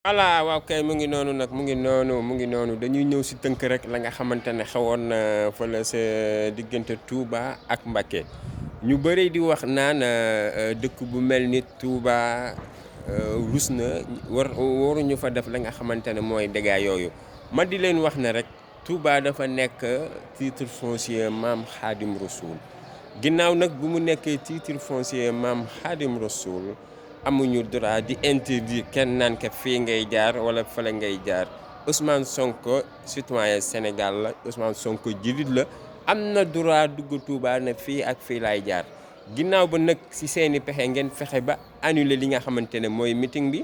voilà waaw kay mu ngi noonu nag mu ngi noonu dañuy ñëw si tënk rek la nga xamante ne xewoon na fële sa diggante Touba ak Mbacké ñu bëri di wax naan dëkk bu mel ni Touba rus na waruñu fa def la nga xamante ne mooy dégâts yooyu ma di leen wax ne rek Touba dafa nekk titre foncier maam Khadim Rassoul ginnaaw nag bu mu nekkee titre foncier maam Khadim Rassoul amuñu droit di interdire kenn naan ka fii ngay jaar wala fële ngay jaar Ousmane Sonko citoyen Sénégal la Ousmane Sonko jullit la am na droit dugg Touba ne fii ak fii laay jaar ginnaaw ba nag ci seeni pexe ngeen fexe ba annuler li nga xamante ne mooy meeting bi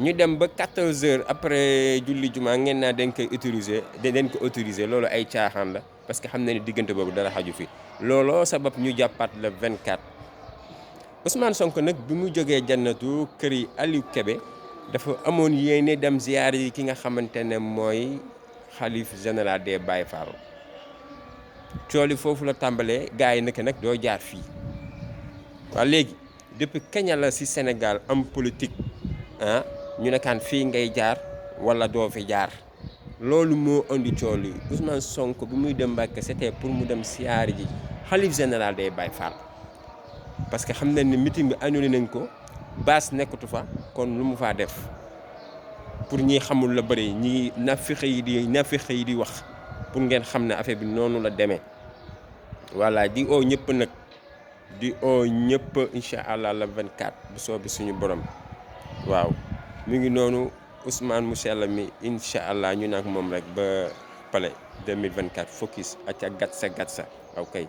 ñu dem ba 14 heures après julli juma ngeen naa dañ koy autoriser loolu ay caaxaan la parce que xam na ni diggante boobu dara xaju fi looloo sabab ñu jàppaat le 24. Ousmane Sonko nag bi mu jógee jannatu kër yi Aliou Kébé dafa amoon yéene dem ziyaar yi ki nga xamante ne mooy xalif général des Baye Fall cooli foofu la tàmbalee gars yi nag doo jaar fii waa léegi depuis kañ la ci Sénégal am politique ñu nekaan fii ngay jaar wala doo fi jaar loolu moo indi cooli Ousmane Sonko bi muy dem Mbacké c'était pour mu dem ziyaar ji xalif général des Baye Fall parce que xam nañ ne meeting bi annulé nañ ko baas nekkatu fa kon lu mu faa def pour ñi xamul la bëri ñi nafixe yi di wax pour ngeen xam ne affaire bi noonu la demee voilà di oo ñëpp nag di oo ñëpp incha allah la 24 bu soobee suñu borom waaw mu ngi noonu Ousmane mu sell mi incha allah ñu nag moom rek ba palais 2024 focus ak ca gatsa waaw kay